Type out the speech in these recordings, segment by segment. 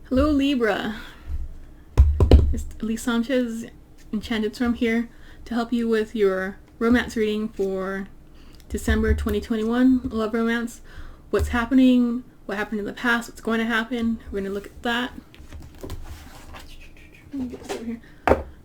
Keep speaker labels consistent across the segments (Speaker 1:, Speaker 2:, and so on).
Speaker 1: Hello Libra, it's Elise Sanchez, Enchanted Storm here to help you with your romance reading for December 2021, love romance. What's happening, what happened in the past, what's going to happen. We're going to look at that. Let me get this over here.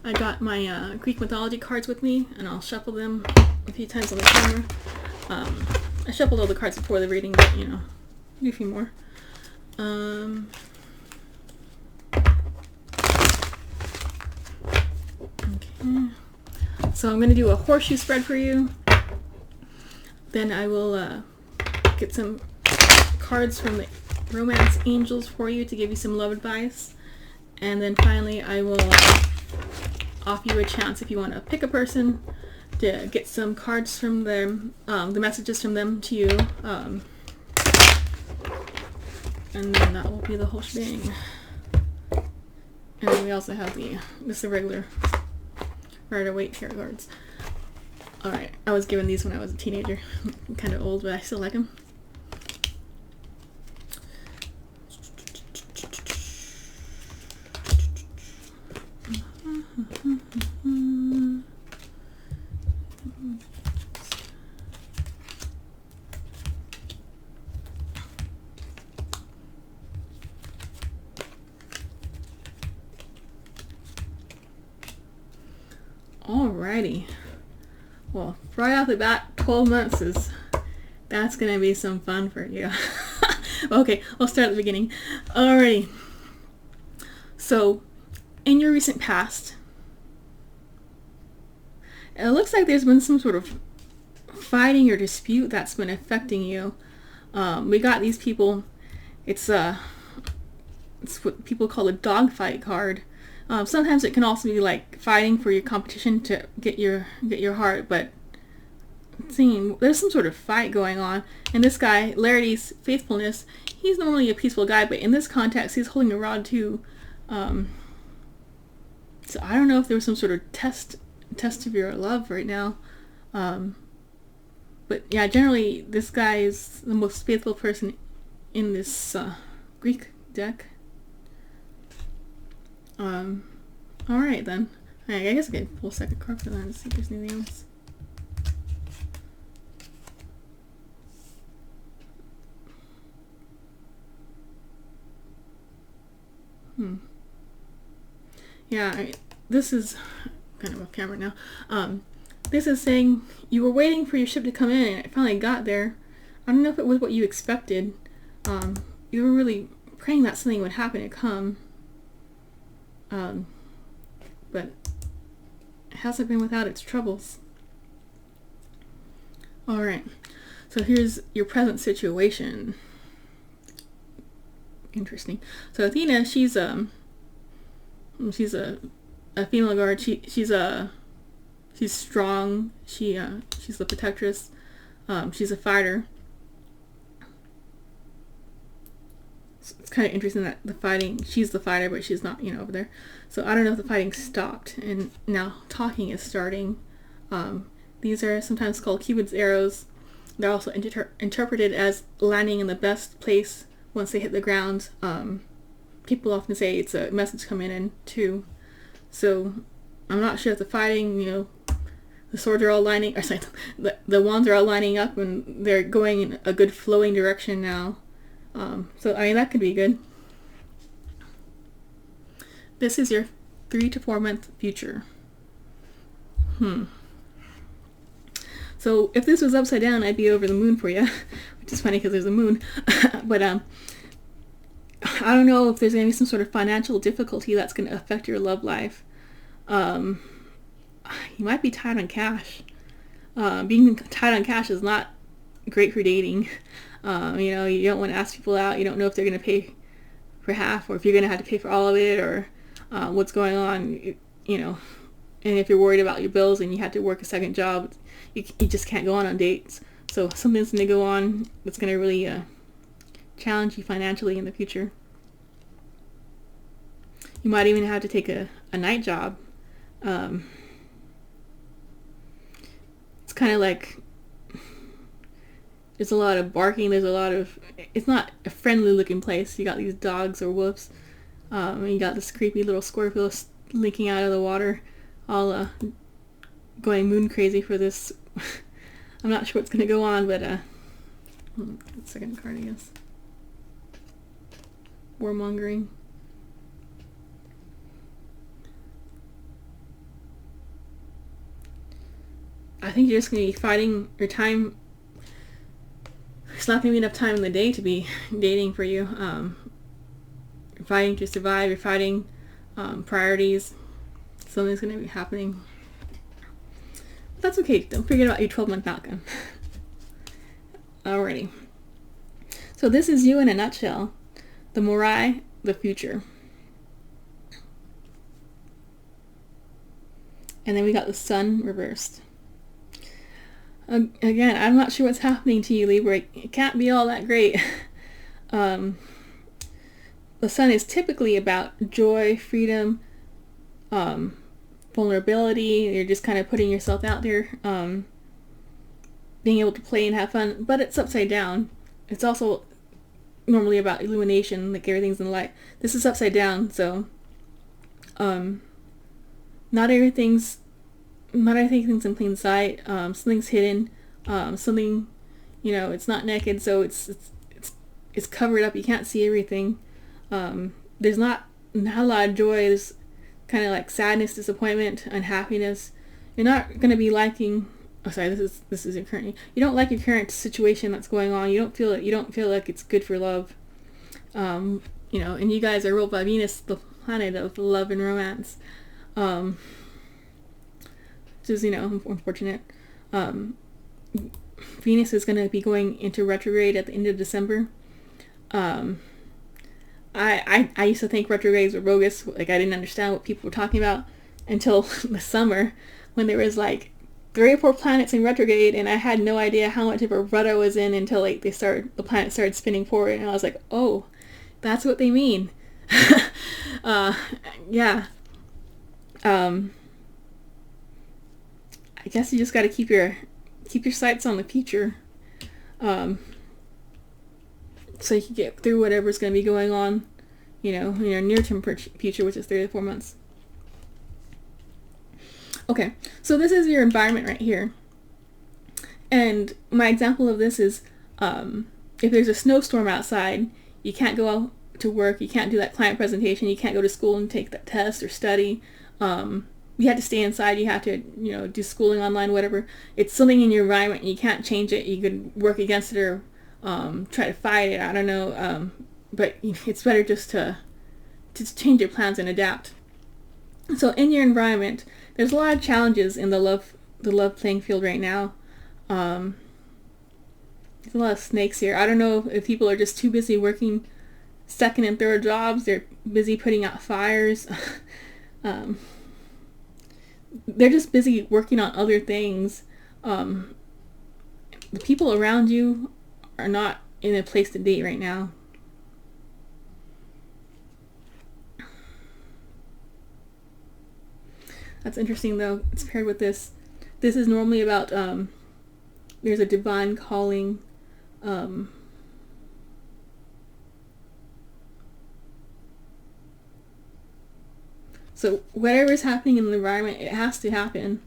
Speaker 1: I got my Greek mythology cards with me, and I'll shuffle them a few times on the camera. I shuffled all the cards before the reading, but do a few more. Okay. So I'm going to do a horseshoe spread for you. Then I will get some cards from the romance angels for you to give you some love advice. And then finally I will offer you a chance if you want to pick a person to get some cards from them, the messages from them to you. And then that will be the whole shebang. And then we also have this is the regular Rider-Waite tarot cards. Alright, I was given these when I was a teenager. I'm kind of old, but I still like them. Alrighty. Well, right off the bat, 12 months that's gonna be some fun for you. Okay, I'll start at the beginning. Alrighty. So, in your recent past, it looks like there's been some sort of fighting or dispute that's been affecting you. We got these people. It's what people call a dogfight card. Sometimes it can also be like fighting for your competition to get your heart, but seeing there's some sort of fight going on. And this guy, Larity's faithfulness, he's normally a peaceful guy, but in this context, he's holding a rod too. So I don't know if there was some sort of test of your love right now. But yeah, generally this guy is the most faithful person in this Greek deck. Alright then. I guess I can pull a second card for that to see if there's anything else. Yeah, this is kind of off camera now. This is saying you were waiting for your ship to come in and it finally got there. I don't know if it was what you expected. You were really praying that something would happen to come. But it hasn't been without its troubles. Alright, so here's your present situation. Interesting. So Athena, she's a female guard. She's strong. She's the protectress. She's a fighter. It's kind of interesting that the fighting, she's the fighter, but she's not, over there. So I don't know if the fighting stopped and now talking is starting. These are sometimes called Cupid's arrows. They're also interpreted as landing in the best place once they hit the ground. People often say it's a message coming in too. So I'm not sure if the fighting, the swords are all lining, the wands are all lining up and they're going in a good flowing direction now. So I mean that could be good. This is your 3 to 4 month future. So if this was upside down, I'd be over the moon for you, which is funny because there's a moon. But I don't know if there's going to be some sort of financial difficulty that's going to affect your love life. You might be tight on cash. Being tight on cash is not great for dating. You don't want to ask people out. You don't know if they're going to pay for half or if you're going to have to pay for all of it or what's going on, And if you're worried about your bills and you have to work a second job, you just can't go on dates. So something's going to go on that's going to really challenge you financially in the future. You might even have to take a night job. It's kind of like there's a lot of barking, it's not a friendly looking place. You got these dogs or wolves And you got this creepy little Scorpio linking out of the water, all going moon crazy for this. I'm not sure what's going to go on, but second card, I guess. Warmongering. I think you're just going to be fighting your time. It's not going to be enough time in the day to be dating for you. You're fighting to survive. You're fighting priorities. Something's going to be happening. That's okay. Don't forget about your 12-month outcome. Alrighty. So this is you in a nutshell. The Morai, the future. And then we got the Sun reversed. Again, I'm not sure what's happening to you, Libra. It can't be all that great. The Sun is typically about joy, freedom, vulnerability. You're just kind of putting yourself out there, being able to play and have fun, but it's upside down. It's also normally about illumination, like everything's in light. This is upside down, so not everything's in plain sight. Something's hidden. Something, it's not naked, so it's covered up. You can't see everything. There's not a lot of joy. There's kind of like sadness, disappointment, unhappiness. You're not going to be liking. Oh, sorry. This is your current. You don't like your current situation that's going on. You don't feel it. You don't feel like it's good for love. And you guys are ruled by Venus, the planet of love and romance. Which is, unfortunate. Venus is going to be going into retrograde at the end of December. I used to think retrogrades were bogus. Like, I didn't understand what people were talking about until the summer, when there was like 3 or 4 planets in retrograde, and I had no idea how much of a rut I was in until like the planet started spinning forward, and I was like, oh, that's what they mean. Yeah. I guess you just got to keep your sights on the future, so you can get through whatever's going to be going on, in your near-term future, which is 3 to 4 months. Okay, so this is your environment right here, and my example of this is, if there's a snowstorm outside, you can't go out to work, you can't do that client presentation, you can't go to school and take that test or study. You have to stay inside, you have to, do schooling online, whatever. It's something in your environment and you can't change it. You could work against it or try to fight it, I don't know. But it's better just to change your plans and adapt. So in your environment, there's a lot of challenges in the love playing field right now. There's a lot of snakes here. I don't know if people are just too busy working second and third jobs. They're busy putting out fires. They're just busy working on other things. The people around you are not in a place to date right now. That's interesting, though. It's paired with this. This is normally about, there's a divine calling. So whatever's happening in the environment, it has to happen.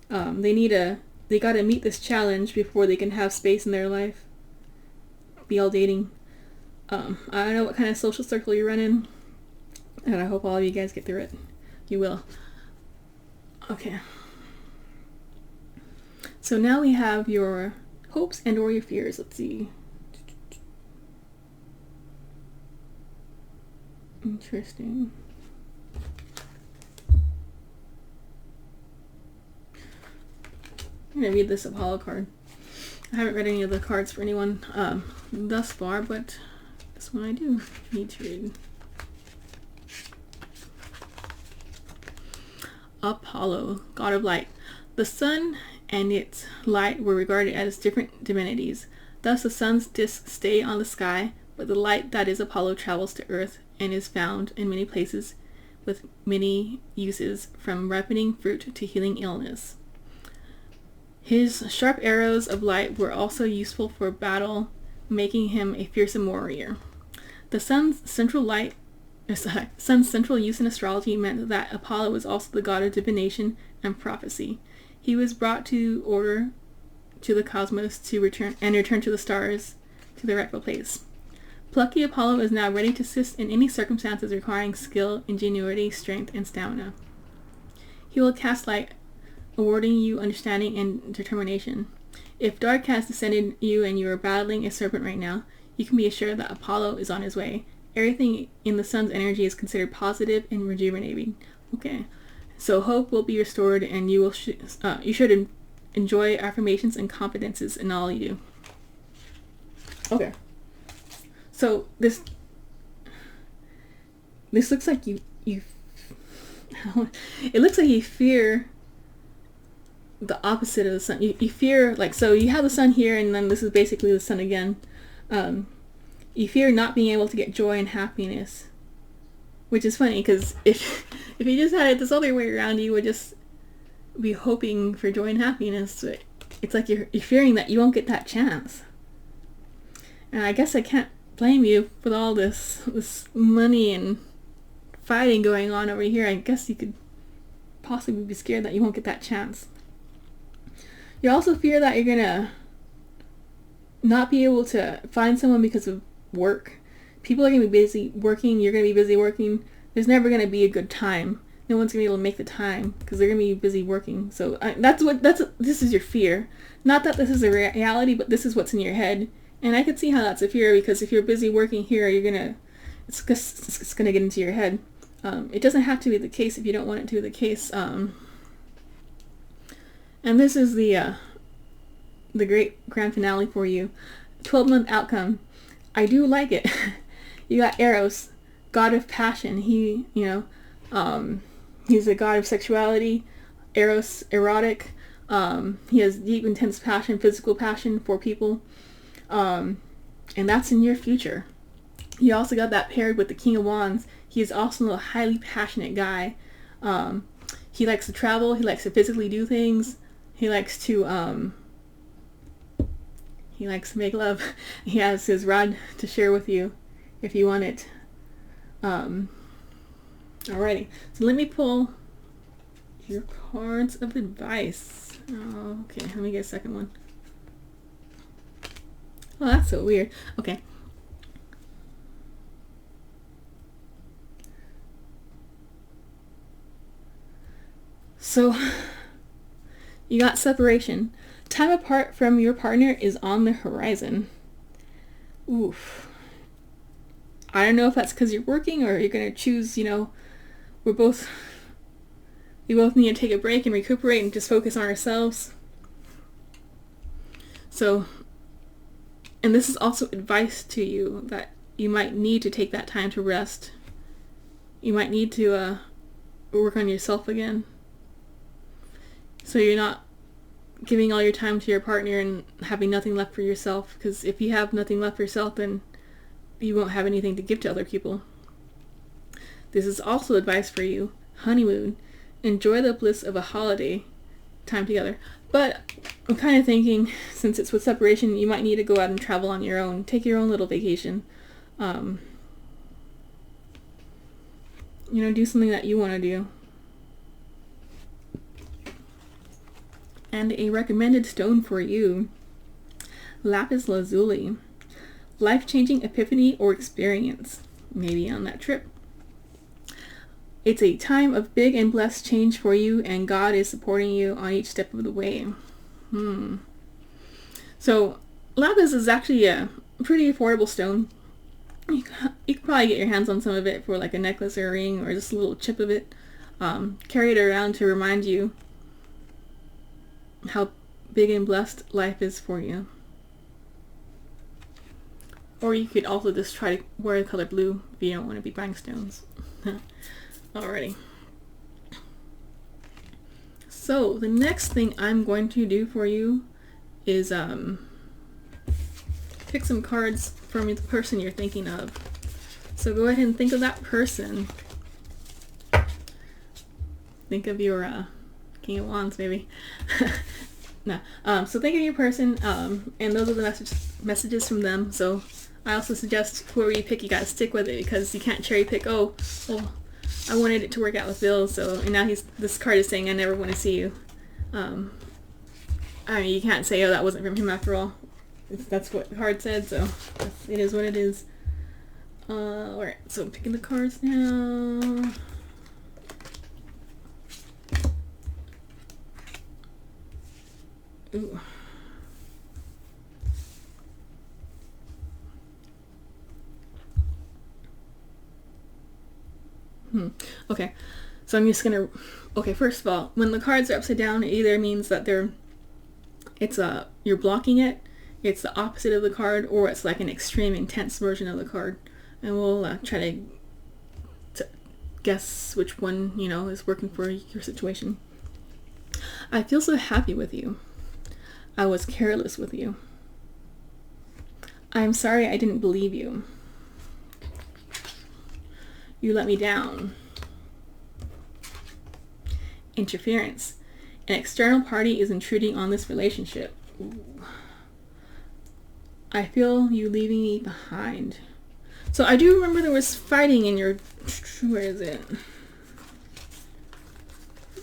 Speaker 1: They got to meet this challenge before they can have space in their life. Be all dating. I don't know what kind of social circle you're running, and I hope all of you guys get through it. You will. Okay. So now we have your hopes and or your fears. Let's see. Interesting. I'm going to read this Apollo card. I haven't read any of the cards for anyone thus far, but this one I do need to read. Apollo, god of light. The sun and its light were regarded as different divinities. Thus the sun's disks stay on the sky, but the light that is Apollo travels to Earth and is found in many places with many uses, from ripening fruit to healing illness. His sharp arrows of light were also useful for battle, making him a fearsome warrior. The sun's central light Sun's central use in astrology meant that Apollo was also the god of divination and prophecy. He was brought to order to the cosmos to return to the stars to their rightful place. Plucky Apollo is now ready to assist in any circumstances requiring skill, ingenuity, strength, and stamina. He will cast light, awarding you understanding and determination. If dark has descended you and you are battling a serpent right now, you can be assured that Apollo is on his way. Everything in the sun's energy is considered positive and rejuvenating. Okay, so hope will be restored, and you should enjoy affirmations and confidences in all you do. Okay, so this looks like you it looks like you fear the opposite of the sun. You fear, like, so you have the sun here, and then this is basically the sun again. You fear not being able to get joy and happiness, which is funny because if you just had it this other way around, you would just be hoping for joy and happiness. It's like you're fearing that you won't get that chance. And I guess I can't blame you with all this money and fighting going on over here. I guess you could possibly be scared that you won't get that chance. You also fear that you're gonna not be able to find someone because of work. People are gonna be busy working. You're gonna be busy working. There's never gonna be a good time. No one's gonna be able to make the time because they're gonna be busy working. So this is your fear. Not that this is a reality, but this is what's in your head. And I could see how that's a fear, because if you're busy working here, it's gonna get into your head. It doesn't have to be the case if you don't want it to be the case. And this is the great grand finale for you. 12-month outcome. I do like it. You got Eros, god of passion. He's a god of sexuality. Eros, erotic. He has deep, intense passion, physical passion for people. And that's in your future. You also got that paired with the King of Wands. He is also a highly passionate guy. He likes to travel. He likes to physically do things. He likes to make love. He has his rod to share with you if you want it. Alrighty. So let me pull your cards of advice. Okay, let me get a second one. Oh, that's so weird. Okay. So, you got separation. Time apart from your partner is on the horizon. Oof. I don't know if that's because you're working or you're going to choose, we both need to take a break and recuperate and just focus on ourselves. So, and this is also advice to you that you might need to take that time to rest. You might need to work on yourself again. So you're not giving all your time to your partner and having nothing left for yourself, because if you have nothing left for yourself, then you won't have anything to give to other people. This is also advice for you. Honeymoon. Enjoy the bliss of a holiday time together. But I'm kind of thinking, since it's with separation, you might need to go out and travel on your own. Take your own little vacation. Do something that you want to do. And a recommended stone for you. Lapis lazuli. Life-changing epiphany or experience. Maybe on that trip. It's a time of big and blessed change for you, and God is supporting you on each step of the way. So, lapis is actually a pretty affordable stone. You could probably get your hands on some of it for like a necklace or a ring, or just a little chip of it. Carry it around to remind you how big and blessed life is for you. Or you could also just try to wear the color blue if you don't want to be buying stones. Alrighty. So the next thing I'm going to do for you is pick some cards from the person you're thinking of. So go ahead and think of that person. Think of your King of Wands, maybe. No. So think of your person, and those are the messages from them. So I also suggest whoever you pick, you gotta stick with it, because you can't cherry pick. Oh, well, I wanted it to work out with Bill, so, and now this card is saying I never want to see you. I mean, you can't say, oh, that wasn't from him after all. That's what the card said, so it is what it is. Alright, so I'm picking the cards now. Ooh. Okay, so I'm just gonna, okay, first of all, when the cards are upside down, it either means that you're blocking it, it's the opposite of the card, or it's like an extreme intense version of the card. And we'll try to guess which one, you know, is working for your situation. I feel so happy with you. I was careless with you. I'm sorry I didn't believe you. You let me down. Interference. An external party is intruding on this relationship. Ooh. I feel you leaving me behind. So I do remember there was fighting in your... Where is it?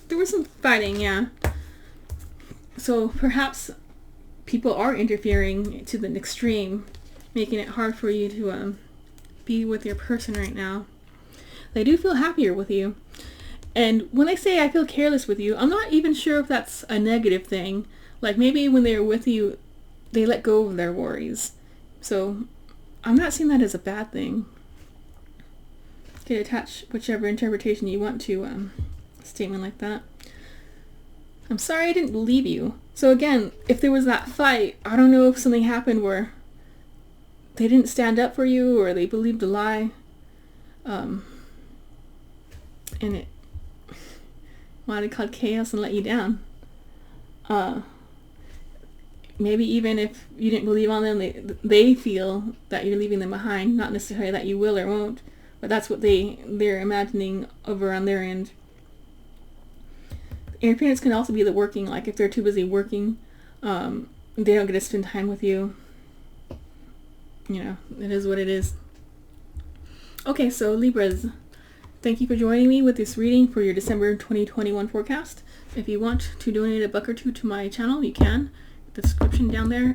Speaker 1: There was some fighting, yeah. So perhaps people are interfering to the extreme, making it hard for you to be with your person right now. They do feel happier with you. And when they say I feel careless with you, I'm not even sure if that's a negative thing. Like maybe when they were with you, they let go of their worries. So I'm not seeing that as a bad thing. You can attach whichever interpretation you want to a statement like that. I'm sorry I didn't believe you. So again, if there was that fight, I don't know if something happened where they didn't stand up for you or they believed a lie. And it might have caused chaos and let you down. Maybe even if you didn't believe on them, they feel that you're leaving them behind. Not necessarily that you will or won't, but that's what they're imagining over on their end. Interference can also be the working, like if they're too busy working, they don't get to spend time with you. You know, it is what it is. Okay, so Libras, thank you for joining me with this reading for your December 2021 forecast. If you want to donate a buck or two to my channel, you can. The description down there.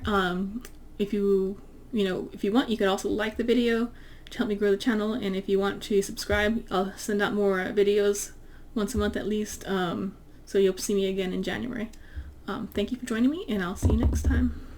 Speaker 1: If you want, you could also like the video to help me grow the channel. And if you want to subscribe, I'll send out more videos once a month at least. So you'll see me again in January. Thank you for joining me, and I'll see you next time.